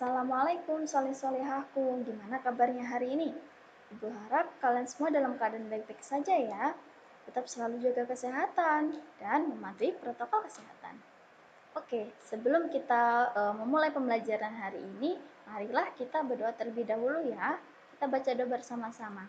Assalamualaikum soleh-solehahku, gimana kabarnya hari ini? Ibu harap kalian semua dalam keadaan baik-baik saja ya. Tetap selalu jaga kesehatan dan mematuhi protokol kesehatan. Oke, sebelum kita memulai pembelajaran hari ini, marilah kita berdoa terlebih dahulu ya. Kita baca doa bersama-sama.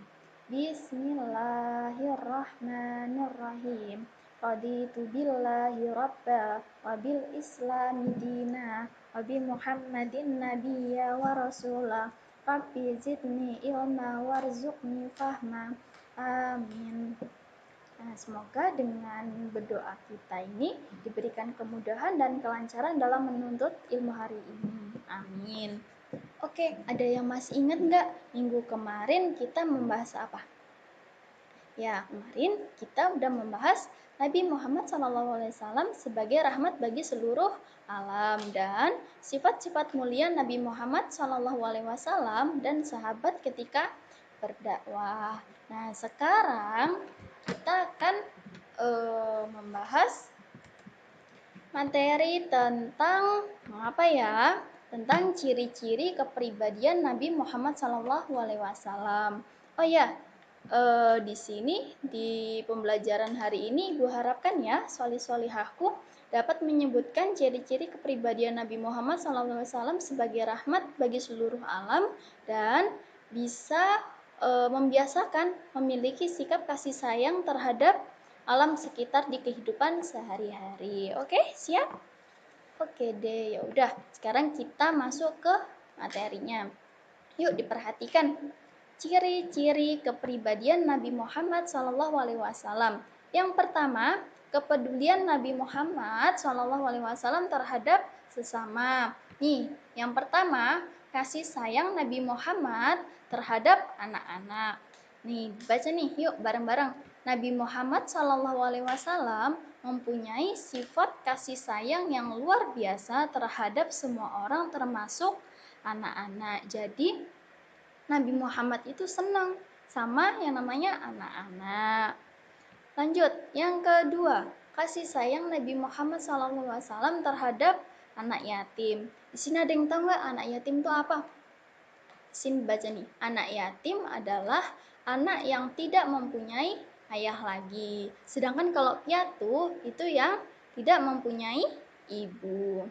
Bismillahirrahmanirrahim. Raditu billahi rabba wa bil islami dina wa bi Muhammadin nabiyya wa rasulah. Rabbi zidni ilma warzuqni fahma. Amin. Nah, semoga dengan berdoa kita ini diberikan kemudahan dan kelancaran dalam menuntut ilmu hari ini. Amin. Oke, ada yang masih ingat nggak minggu kemarin kita membahas apa? Ya, kemarin kita udah membahas Nabi Muhammad SAW sebagai rahmat bagi seluruh alam dan sifat-sifat mulia Nabi Muhammad SAW dan sahabat ketika berdakwah. Nah, sekarang kita akan membahas materi tentang apa ya? Tentang ciri-ciri kepribadian Nabi Muhammad SAW. Oh ya, di sini di pembelajaran hari ini Ibu harapkan ya solih-solihahku dapat menyebutkan ciri-ciri kepribadian Nabi Muhammad SAW sebagai rahmat bagi seluruh alam dan bisa membiasakan memiliki sikap kasih sayang terhadap alam sekitar di kehidupan sehari-hari. Oke, siap? Oke deh, ya udah. Sekarang kita masuk ke materinya. Yuk diperhatikan ciri-ciri kepribadian Nabi Muhammad SAW. Yang pertama, kepedulian Nabi Muhammad SAW terhadap sesama. Nih, yang pertama, kasih sayang Nabi Muhammad terhadap anak-anak. Nih, baca nih, yuk bareng-bareng. Nabi Muhammad SAW mempunyai sifat kasih sayang yang luar biasa terhadap semua orang termasuk anak-anak. Jadi, Nabi Muhammad itu senang sama yang namanya anak-anak. Lanjut, yang kedua, kasih sayang Nabi Muhammad SAW terhadap anak yatim. Di sini ada yang tahu nggak anak yatim itu apa? Di sini baca nih, anak yatim adalah anak yang tidak mempunyai ayah lagi. Sedangkan kalau piatu itu yang tidak mempunyai ibu.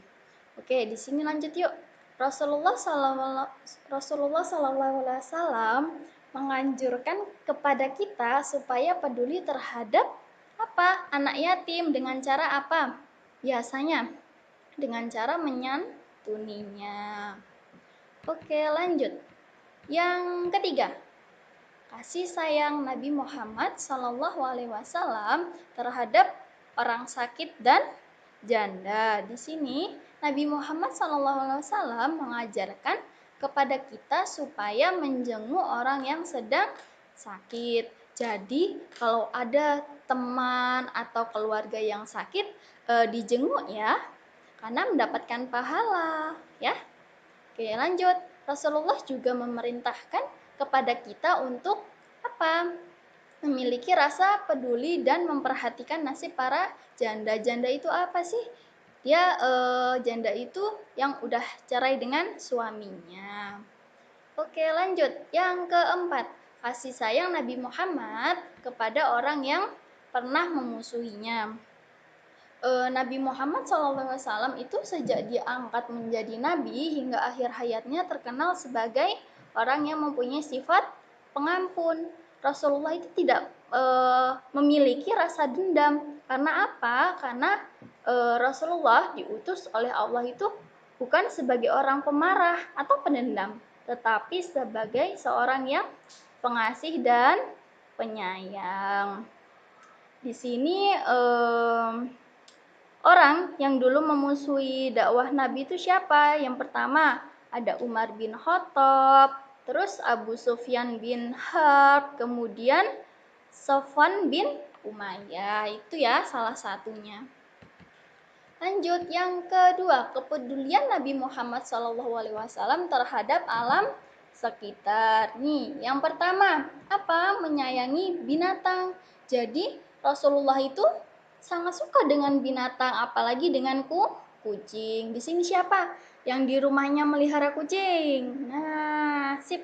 Oke, di sini lanjut yuk. Rasulullah SAW menganjurkan kepada kita supaya peduli terhadap apa? Anak yatim dengan cara apa? Biasanya dengan cara menyantuninya. Oke, lanjut. Yang ketiga, kasih sayang Nabi Muhammad SAW terhadap orang sakit dan janda. Di sini Nabi Muhammad SAW mengajarkan kepada kita supaya menjenguk orang yang sedang sakit. Jadi kalau ada teman atau keluarga yang sakit, dijenguk ya, karena mendapatkan pahala ya. Oke, lanjut. Rasulullah juga memerintahkan kepada kita untuk apa? Memiliki rasa peduli dan memperhatikan nasib para janda. Janda itu apa sih? Dia janda itu yang udah cerai dengan suaminya. Oke, lanjut. Yang keempat, kasih sayang Nabi Muhammad kepada orang yang pernah memusuhinya. Nabi Muhammad SAW itu sejak diangkat menjadi nabi hingga akhir hayatnya terkenal sebagai orang yang mempunyai sifat pengampun. Rasulullah itu tidak memiliki rasa dendam. Karena apa? Karena Rasulullah diutus oleh Allah itu bukan sebagai orang pemarah atau pendendam, tetapi sebagai seorang yang pengasih dan penyayang. Di sini orang yang dulu memusuhi dakwah Nabi itu siapa? Yang pertama ada Umar bin Khattab, terus Abu Sufyan bin Harb, kemudian Sofwan bin Umayyah. Itu ya salah satunya. Lanjut, yang kedua, kepedulian Nabi Muhammad SAW terhadap alam sekitar. Nih, yang pertama, apa? Menyayangi binatang. Jadi, Rasulullah itu sangat suka dengan binatang, apalagi dengan kucing. Di sini siapa? yang di rumahnya melihara kucing. Nah, sip.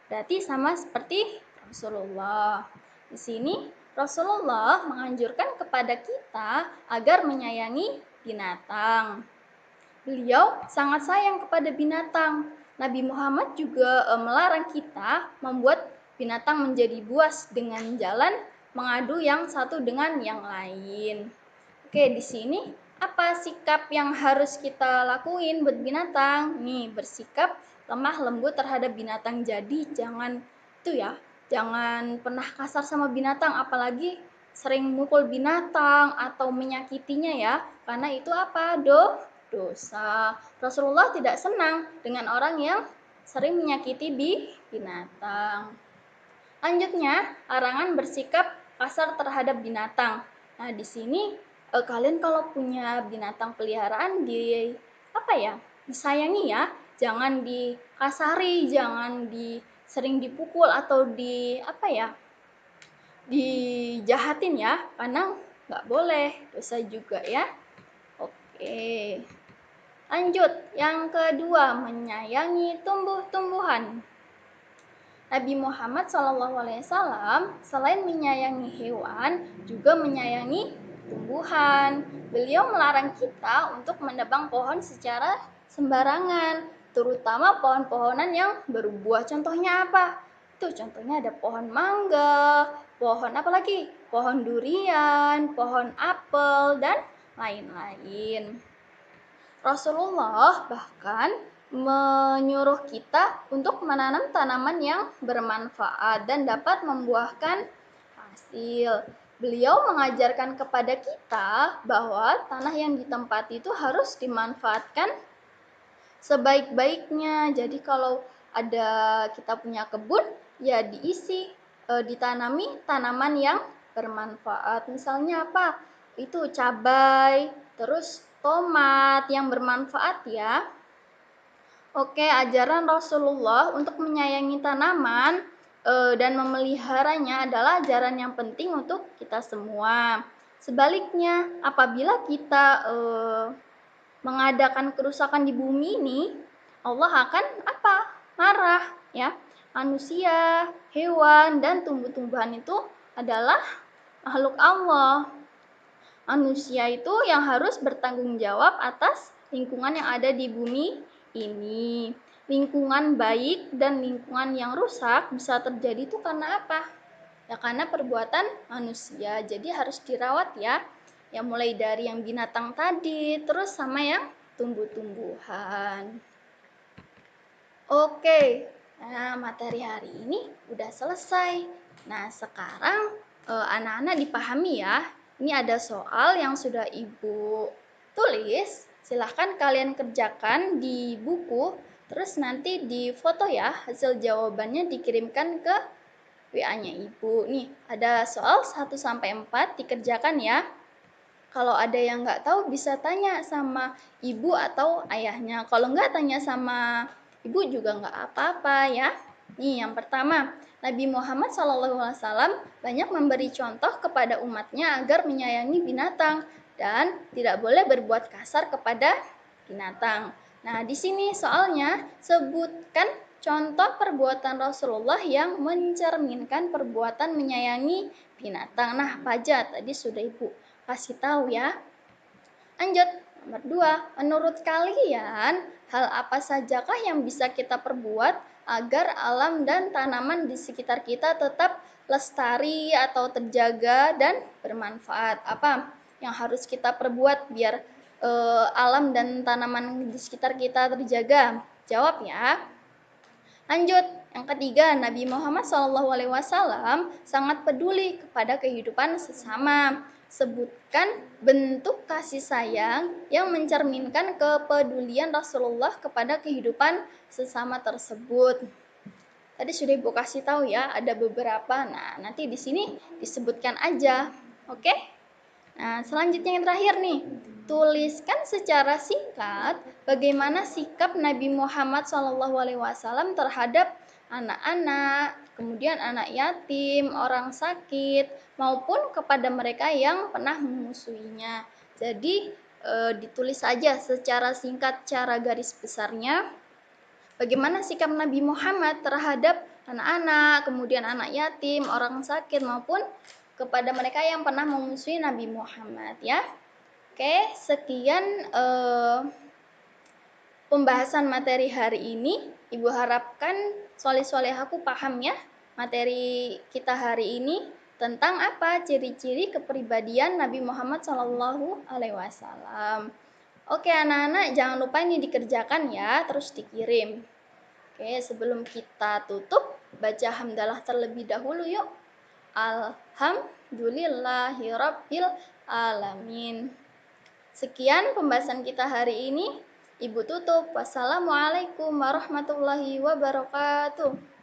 Berarti sama seperti Rasulullah. Di sini Rasulullah menganjurkan kepada kita agar menyayangi binatang. Beliau sangat sayang kepada binatang. Nabi Muhammad juga melarang kita membuat binatang menjadi buas dengan jalan mengadu yang satu dengan yang lain. Oke, di sini apa sikap yang harus kita lakuin buat binatang? Nih, bersikap lemah lembut terhadap binatang. Jadi jangan jangan pernah kasar sama binatang, apalagi sering mukul binatang atau menyakitinya ya. Karena itu apa? Dosa. Rasulullah tidak senang dengan orang yang sering menyakiti binatang. Lanjutnya, larangan bersikap kasar terhadap binatang. Nah, di sini kalian kalau punya binatang peliharaan disayangi ya, jangan dikasari, jangan sering dipukul atau dijahatin ya, karena nggak boleh, dosa juga ya. Oke, lanjut yang kedua, menyayangi tumbuh-tumbuhan. Nabi Muhammad SAW selain menyayangi hewan, juga menyayangi tumbuhan. Beliau melarang kita untuk menebang pohon secara sembarangan, terutama pohon-pohonan yang berbuah. Contohnya apa? Itu contohnya ada pohon mangga, pohon apa lagi? Pohon durian, pohon apel, dan lain-lain. Rasulullah bahkan menyuruh kita untuk menanam tanaman yang bermanfaat dan dapat membuahkan hasil. Beliau mengajarkan kepada kita bahwa tanah yang ditempati itu harus dimanfaatkan sebaik-baiknya. Jadi kalau kita punya kebun, ya ditanami tanaman yang bermanfaat. Misalnya apa? Itu cabai, terus tomat yang bermanfaat ya. Oke, ajaran Rasulullah untuk menyayangi tanaman dan memeliharanya adalah ajaran yang penting untuk kita semua. Sebaliknya, apabila kita mengadakan kerusakan di bumi ini, Allah akan marah ya. Manusia, hewan, dan tumbuh-tumbuhan itu adalah makhluk Allah. Manusia itu yang harus bertanggung jawab atas lingkungan yang ada di bumi ini. Lingkungan baik dan lingkungan yang rusak bisa terjadi itu karena apa? Ya karena perbuatan manusia. Jadi harus dirawat ya. Ya mulai dari yang binatang tadi, terus sama yang tumbuh-tumbuhan. Oke, nah materi hari ini udah selesai. Nah sekarang anak-anak dipahami ya. Ini ada soal yang sudah Ibu tulis. Silahkan kalian kerjakan di buku, terus nanti di foto ya, hasil jawabannya dikirimkan ke WA-nya Ibu. Nih, ada soal 1-4 dikerjakan ya. Kalau ada yang nggak tahu bisa tanya sama ibu atau ayahnya. Kalau nggak tanya sama ibu juga nggak apa-apa ya. Nih yang pertama, Nabi Muhammad SAW banyak memberi contoh kepada umatnya agar menyayangi binatang dan tidak boleh berbuat kasar kepada binatang. Nah di sini soalnya sebutkan contoh perbuatan Rasulullah yang mencerminkan perbuatan menyayangi binatang. Nah apa aja tadi sudah Ibu kasih tahu ya. Lanjut, nomor 2. Menurut kalian, hal apa sajakah yang bisa kita perbuat agar alam dan tanaman di sekitar kita tetap lestari atau terjaga dan bermanfaat? Apa yang harus kita perbuat biar alam dan tanaman di sekitar kita terjaga? Jawab ya. Lanjut, yang ketiga, Nabi Muhammad SAW sangat peduli kepada kehidupan sesama. Sebutkan bentuk kasih sayang yang mencerminkan kepedulian Rasulullah kepada kehidupan sesama tersebut. Tadi sudah Ibu kasih tahu ya, ada beberapa. Nah, nanti di sini disebutkan aja. Oke? Nah, selanjutnya yang terakhir nih. Tuliskan secara singkat bagaimana sikap Nabi Muhammad SAW terhadap anak-anak, kemudian anak yatim, orang sakit, maupun kepada mereka yang pernah memusuhinya. Jadi ditulis saja secara singkat cara garis besarnya. Bagaimana sikap Nabi Muhammad terhadap anak-anak, kemudian anak yatim, orang sakit, maupun kepada mereka yang pernah memusuhi Nabi Muhammad ya. Oke, sekian pembahasan materi hari ini. Ibu harapkan soleh-solehaku paham ya materi kita hari ini tentang apa ciri-ciri kepribadian Nabi Muhammad SAW. Oke anak-anak, jangan lupa ini dikerjakan ya, terus dikirim. Oke, sebelum kita tutup, baca hamdalah terlebih dahulu yuk. Alhamdulillahirabbil alamin. Sekian pembahasan kita hari ini. Ibu tutup. Wassalamualaikum warahmatullahi wabarakatuh.